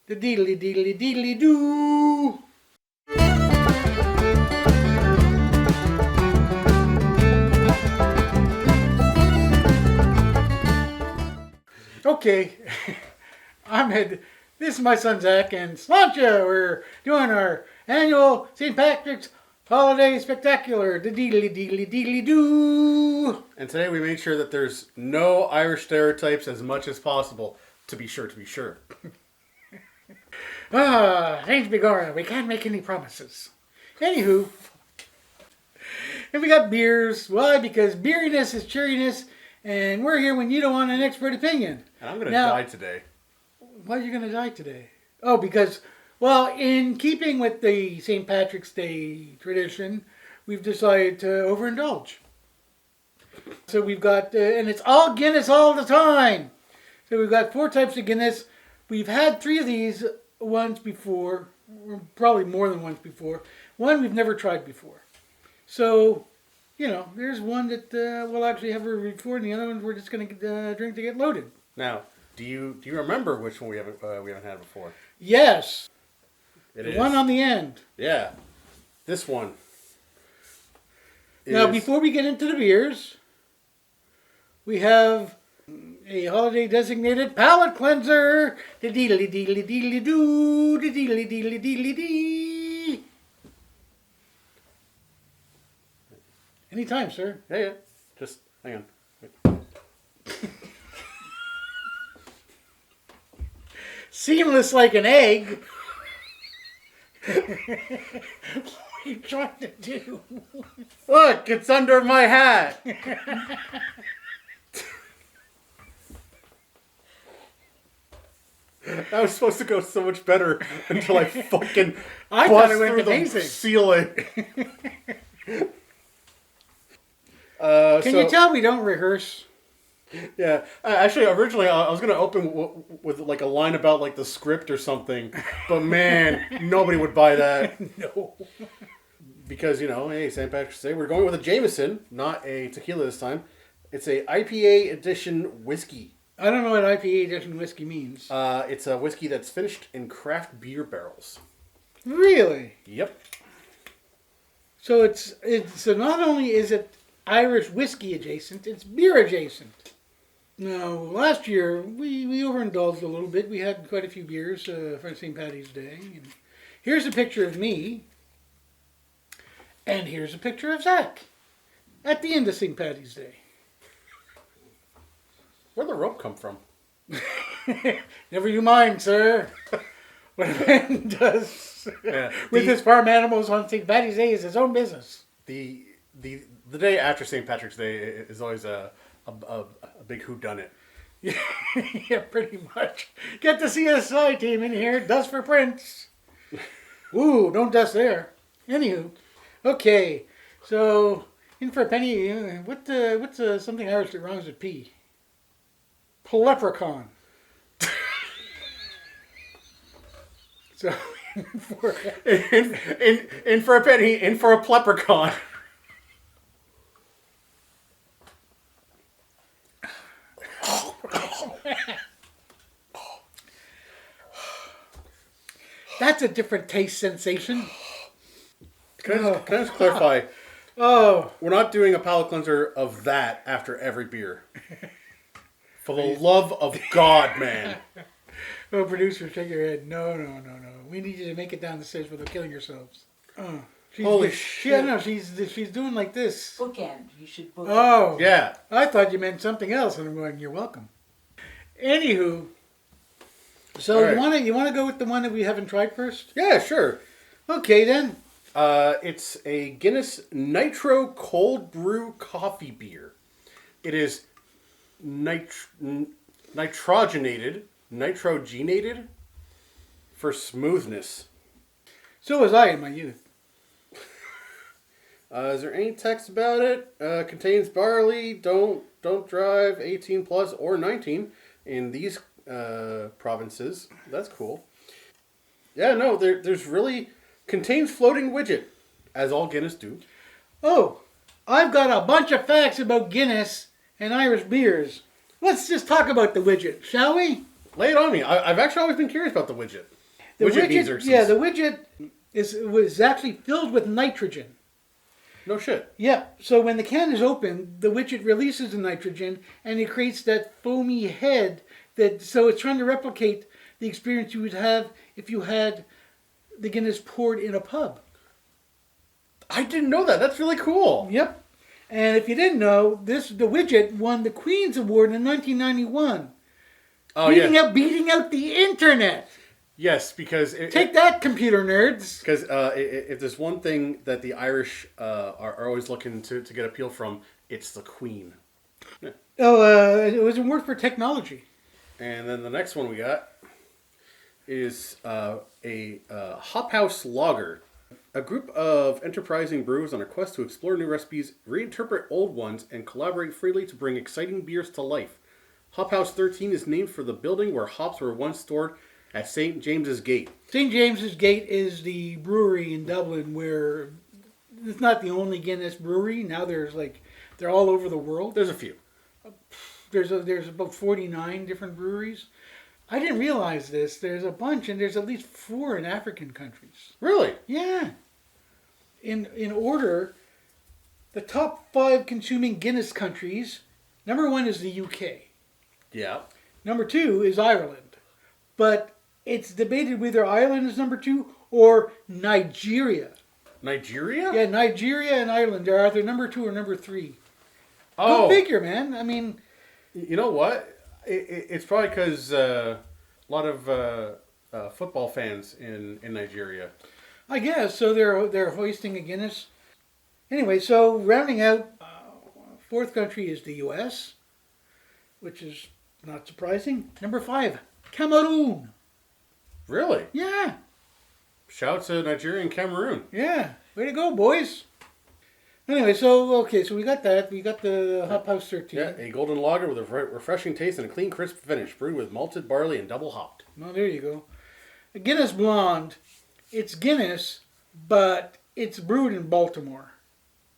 The deedly deedly deedly doo. Okay, I'm Ed. This is my son Zach and Sláinte. We're doing our annual St. Patrick's Holiday Spectacular. The deedly deedly deedly doo. And today we made sure that there's no Irish stereotypes as much as possible. To be sure. Thanks begorra. We can't make any promises. Anywho, and we got beers. Why? Because beeriness is cheeriness, and we're here when you don't want an expert opinion. And I'm going to die today. Why are you going to die today? Oh, because, well, in keeping with the St. Patrick's Day tradition, we've decided to overindulge. So we've got, and it's all Guinness all the time. So we've got 4 types of Guinness. We've had 3 of these once before, or probably more than once before. One we've never tried before. So, you know, there's one that we'll actually have a review for, and the other ones we're just going to drink to get loaded. Now, do you remember which one we haven't had before? Yes. It the is. one on the end. Yeah. This one. Now, before we get into the beers, we have a holiday designated palate cleanser. The deedly deedly deedly doo. The deedly deedly deedly dee. Anytime, sir. Yeah. Just hang on. Seamless like an egg. What are you trying to do? Look, it's under my hat. That was supposed to go so much better until I fucking I thought bust it went through the amazing. ceiling. Can you tell we don't rehearse? Yeah, actually, originally I was gonna open with like a line about like the script or something, but man, nobody would buy that. No. Because, you know, hey, St. Patrick's Day, we're going with a Jameson, not a tequila this time. It's a IPA edition whiskey. I don't know what IPA edition whiskey means. It's a whiskey that's finished in craft beer barrels. Really? Yep. So so not only is it Irish whiskey adjacent, it's beer adjacent. Now, last year we overindulged a little bit. We had quite a few beers for St. Paddy's Day. And here's a picture of me. And here's a picture of Zach at the end of St. Paddy's Day. Where'd the rope come from? Never you mind, sir. What a man does with his farm animals on St. Paddy's Day is his own business. The day after St. Patrick's Day is always a big whodunit. Yeah, pretty much. Get the CSI team in here. Dust for prints. Ooh, don't dust there. Anywho, okay. So, in for a penny, what's something Irish that rhymes with P? Leprechaun. So, in for a penny, in for a leprechaun. That's a different taste sensation. Can I just clarify? Oh. We're not doing a palate cleanser of that after every beer. For the love of God, man. Oh, producer, shake your head. No. We need you to make it down the stairs without killing yourselves. Holy shit. Yeah, no, she's doing like this. Bookend. You should bookend. Oh. Yeah. I thought you meant something else, and I'm going, you're welcome. Anywho, so right. you want to go with the one that we haven't tried first? Yeah, sure. Okay, then. It's a Guinness Nitro cold brew coffee beer. It is nitrogenated for smoothness. So was I in my youth. Is there any text about it? Contains barley. Don't drive 18 plus or 19 in these provinces. That's cool. Yeah, no, there's really contains floating widget, as all Guinness do. Oh, I've got a bunch of facts about Guinness and Irish beers. Let's just talk about the widget, shall we? Lay it on me. I've actually always been curious about the widget. The Widget beans are yeah, the widget was actually filled with nitrogen. No shit. Yeah, so when the can is open, the widget releases the nitrogen and it creates that foamy head so it's trying to replicate the experience you would have if you had the Guinness poured in a pub. I didn't know that. That's really cool. Yep. And if you didn't know, the widget won the Queen's Award in 1991. Oh, Beating out the internet. Yes, because... Take that, computer nerds. Because if there's one thing that the Irish are always looking to get appeal from, it's the Queen. Yeah. Oh, it was a word for technology. And then the next one we got is a Hop House Lager. A group of enterprising brewers on a quest to explore new recipes, reinterpret old ones, and collaborate freely to bring exciting beers to life. Hop House 13 is named for the building where hops were once stored at St. James's Gate. St. James's Gate is the brewery in Dublin where it's not the only Guinness brewery. Now they're all over the world. There's a few. There's about 49 different breweries. I didn't realize this. There's a bunch, and there's at least 4 in African countries. Really? Yeah. In order, the top 5 consuming Guinness countries, number 1 is the UK. Yeah. Number 2 is Ireland. But it's debated whether Ireland is number 2 or Nigeria. Nigeria? Yeah, Nigeria and Ireland are either number 2 or number 3. Oh. Go figure, man. I mean... You know what? It's probably because a lot of football fans in Nigeria. I guess. So they're hoisting a Guinness. Anyway, so rounding out, 4th country is the US, which is not surprising. Number 5, Cameroon. Really? Yeah. Shout out to Nigeria and Cameroon. Yeah. Way to go, boys. Anyway, so we got that. We got the Hop House 13. Yeah, a golden lager with a refreshing taste and a clean, crisp finish, brewed with malted barley and double hopped. Oh, there you go. A Guinness Blonde. It's Guinness, but it's brewed in Baltimore.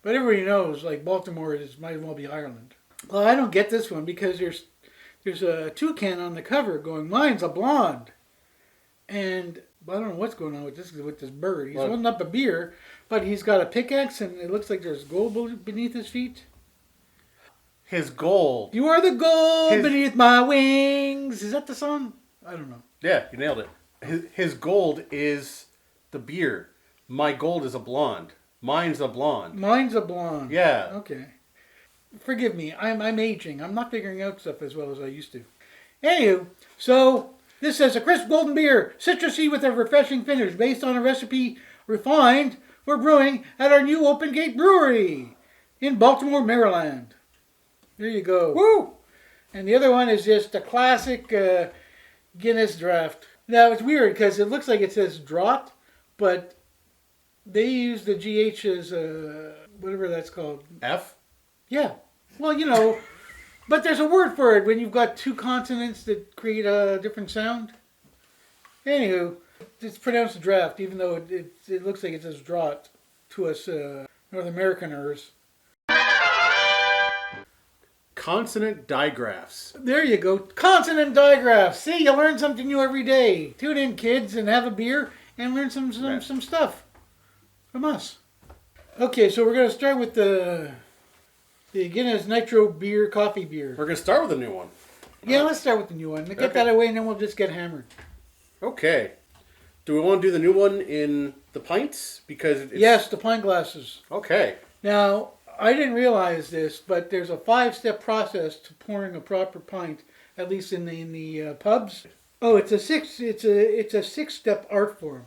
But everybody knows, Baltimore might as well be Ireland. Well, I don't get this one because there's a toucan on the cover going, mine's a blonde. And I don't know what's going on with this bird. He's holding up a beer, but he's got a pickaxe and it looks like there's gold beneath his feet. His gold. You are the gold beneath my wings. Is that the song? I don't know. Yeah, you nailed it. His gold is the beer. My gold is a blonde. Mine's a blonde. Mine's a blonde. Yeah. Okay. Forgive me. I'm aging. I'm not figuring out stuff as well as I used to. Anywho, so this says a crisp golden beer, citrusy with a refreshing finish, based on a recipe refined for brewing at our new Open Gate Brewery in Baltimore, Maryland. There you go. Woo! And the other one is just a classic Guinness Draught. Now it's weird because it looks like it says Draught, but they use the GH as whatever that's called. F? Yeah. Well, but there's a word for it when you've got 2 consonants that create a different sound. Anywho, it's pronounced Draught, even though it looks like it says Draught to us North Americaners. Consonant Digraphs. There you go. Consonant Digraphs. See, you learn something new every day. Tune in, kids, and have a beer and learn some stuff from us. Okay, so we're going to start with the Guinness Nitro beer, coffee beer. We're going to start with a new one. Yeah, let's start with the new one. Get that away and then we'll just get hammered. Okay. Do we want to do the new one in the pints? Because it's... Yes, the pint glasses. Okay. Now, I didn't realize this, but there's a 5-step process to pouring a proper pint, at least in the pubs. Oh, it's a 6-step art form,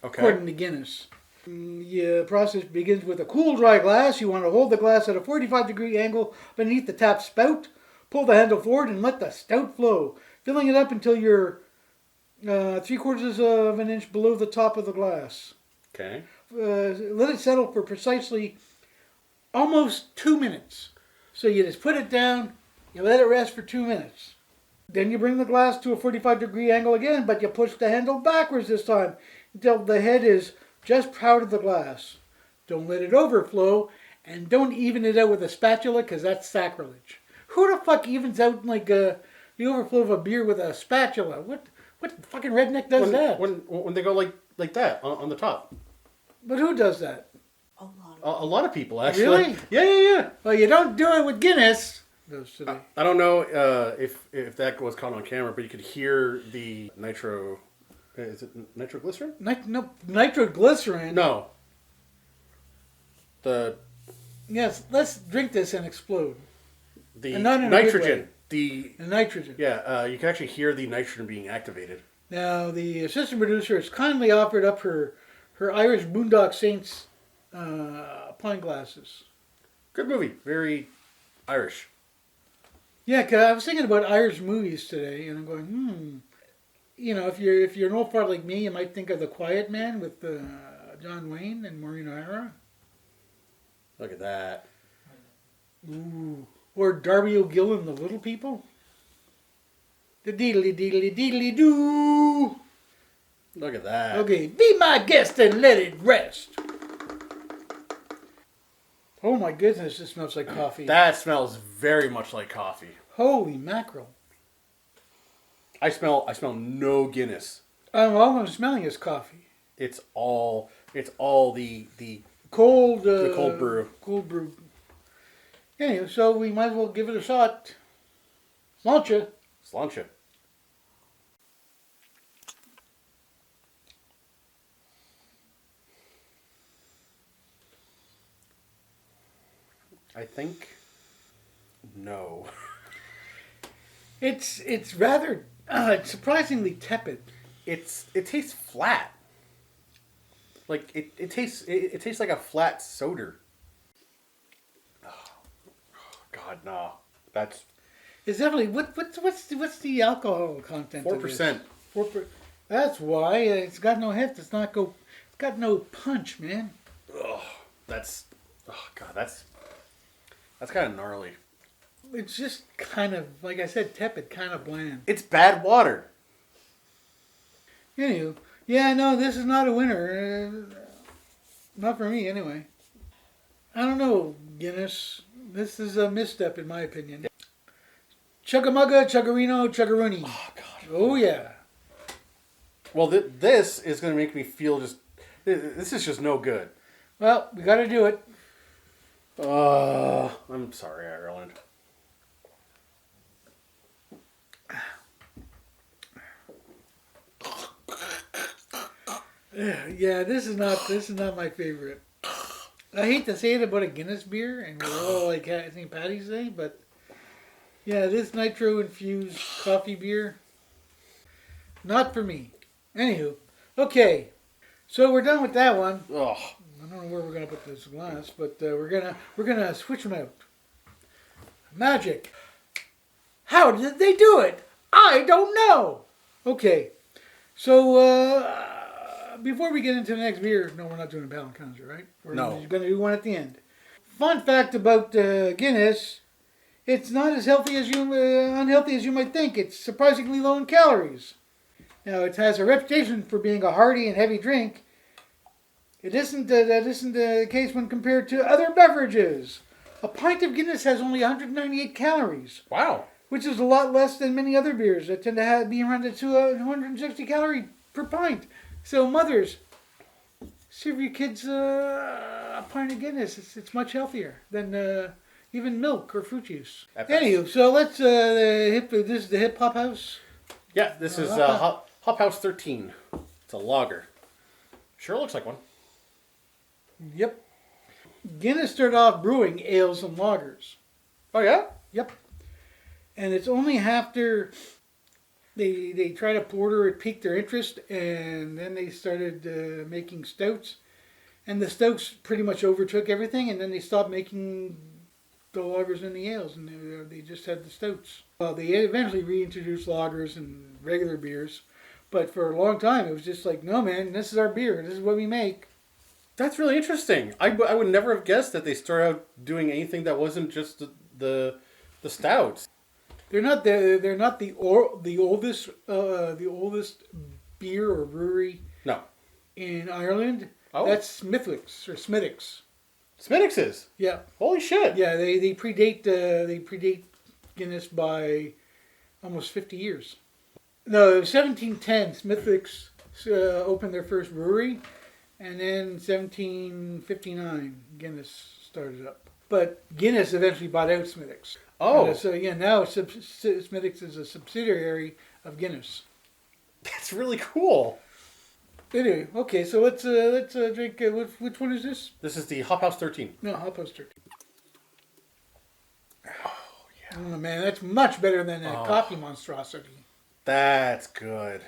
according to Guinness. The process begins with a cool, dry glass. You want to hold the glass at a 45-degree angle beneath the tap spout. Pull the handle forward and let the stout flow, filling it up until you're 3/4 of an inch below the top of the glass. Okay. Let it settle for precisely almost 2 minutes. So you just put it down, you let it rest for 2 minutes. Then you bring the glass to a 45-degree angle again, but you push the handle backwards this time until the head is just proud of the glass. Don't let it overflow, and don't even it out with a spatula, because that's sacrilege. Who the fuck evens out the overflow of a beer with a spatula. What fucking redneck does that? When they go like that on the top. But who does that? A lot of people, actually. Really? Yeah. Well, you don't do it with Guinness. I don't know if that was caught on camera, but you could hear the nitro. Is it nitroglycerin? No, nitroglycerin. No. Yes, let's drink this and explode. The And not in a good nitrogen. way. The nitrogen. Yeah, you can actually hear the nitrogen being activated. Now, the assistant producer has kindly offered up her Irish Boondock Saints pint glasses. Good movie. Very Irish. Yeah, 'cause I was thinking about Irish movies today, and I'm going, You know, if you're an old fart like me, you might think of The Quiet Man with John Wayne and Maureen O'Hara. Look at that. Ooh. Or Darby O'Gill and the Little People. The deedly deedly deedly doo. Look at that. Okay, be my guest and let it rest. Oh my goodness, this smells like coffee. That smells very much like coffee. Holy mackerel. I smell no Guinness. All I'm smelling is coffee. It's all the Cold brew. Cold brew. Anyway, so we might as well give it a shot. Sláinte. Sláinte. I think no. It's rather it's surprisingly tepid. It tastes flat. Like it tastes like a flat soda. Oh, God, no. That's It's definitely what's the alcohol content? 4%. 4%. That's why it's got no heft. It's got no punch, man. Oh, that's kind of gnarly. It's just kind of, like I said, tepid, kind of bland. It's bad water. Anywho, yeah, no, this is not a winner. Not for me, anyway. I don't know, Guinness. This is a misstep, in my opinion. Chuggamugga, chuggarino, chuggaroony. Oh, God. Oh, yeah. Well, this is going to make me feel just... This is just no good. Well, we got to do it. I'm sorry, Ireland. Yeah, this is not my favorite. I hate to say it about a Guinness beer, and we're all like St. Paddy's Day, but yeah, this nitro infused coffee beer, not for me. Anywho, okay, so we're done with that one. Ugh. I don't know where we're gonna put this glass, but we're gonna switch them out. Magic. How did they do it? I don't know. Okay, so before we get into the next beer, no, we're not doing a palate cleanser, right? We're going to do one at the end. Fun fact about Guinness: it's not as healthy as unhealthy as you might think. It's surprisingly low in calories. Now, it has a reputation for being a hearty and heavy drink. That isn't the case when compared to other beverages. A pint of Guinness has only 198 calories. Wow. Which is a lot less than many other beers that tend to be around 260 calories per pint. So, mothers, serve your kids a pint of Guinness. It's much healthier than even milk or fruit juice. Anywho, so let's this is the Hip Hop House. Yeah, this is Hop House 13. It's a lager. Sure looks like one. Yep. Guinness started off brewing ales and lagers. Oh, yeah? Yep. And it's only after they tried a porter, it piqued their interest, and then they started making stouts. And the stouts pretty much overtook everything, and then they stopped making the lagers and the ales, and they just had the stouts. Well, they eventually reintroduced lagers and regular beers, but for a long time it was just like, no man, this is our beer, this is what we make. That's really interesting. I would never have guessed that they started out doing anything that wasn't just the stouts. They're not the oldest beer or brewery. No. In Ireland. Oh. That's Smithwick's or Smithwick's. Smithwick's is. Yeah. Holy shit. Yeah, they predate Guinness by almost 50 years. No, it was 1710. Smithwick's opened their first brewery, and then 1759 Guinness started up. But Guinness eventually bought out Smithwick's. Oh. So yeah, now Smithwick's is a subsidiary of Guinness. That's really cool. Anyway, okay, so let's drink. Which one is this? This is the Hop House 13. No, Hop House 13. Oh man, that's much better than that coffee monstrosity. That's good.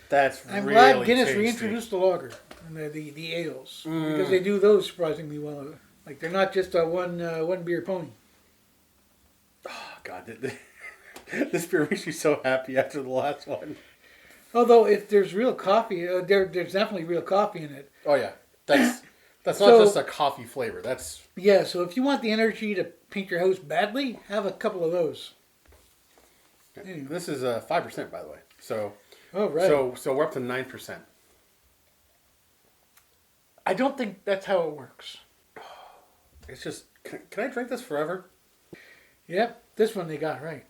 That's I'm really glad Guinness tasty. reintroduced the lager and the ales because they do those surprisingly well. Like they're not just a one beer pony. Oh, God, this beer makes me so happy after the last one. Although if there's real coffee, there's definitely real coffee in it. Oh yeah, that's not So- just a coffee flavor. That's Yeah, so if you want the energy to paint your house badly, have a couple of those. Anyway. this is 5% by the way. So Oh right. so we're up to 9%. I don't think that's how it works. It's just can I drink this forever? Yep, this one they got right.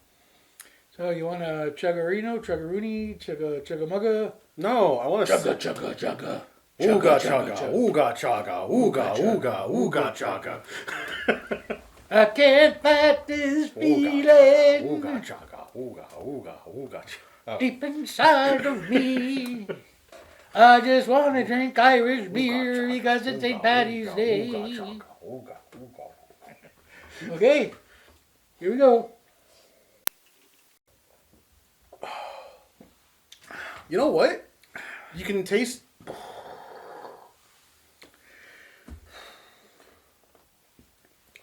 So you want a chuggaroonie, chuggamugga? No, I want to Chugga. Ooga chaga, ooga chaga, ooga ooga ooga chaga. I can't fight this feeling Ooga chaga, ooga ooga ooga chaga. deep inside of me. I just want to drink Irish beer because it's St. Patty's Day. Okay, here we go. You know what? You can taste.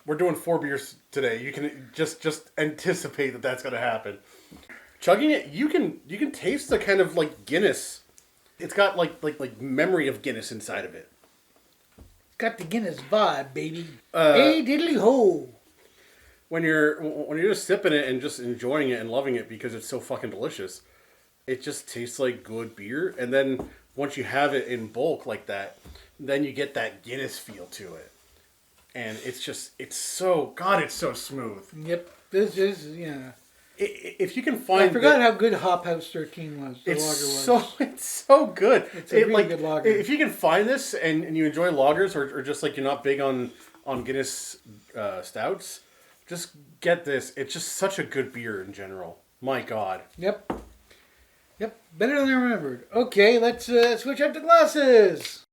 We're doing 4 beers today. You can just anticipate that that's going to happen. Chugging it, you can taste the kind of like Guinness. It's got like memory of Guinness inside of it. Got the Guinness vibe, baby. Hey, diddly ho. When you're just sipping it and just enjoying it and loving it because it's so fucking delicious, it just tastes like good beer. And then once you have it in bulk like that, then you get that Guinness feel to it. And it's so smooth. Yep, this is, yeah. If you can find, I forgot how good Hop House 13 was. The lager was. It's so good. It's a really good lager. If you can find this and you enjoy lagers or just like you're not big on Guinness stouts, just get this. It's just such a good beer in general. My God. Yep, better than I remembered. Okay, let's switch up the glasses.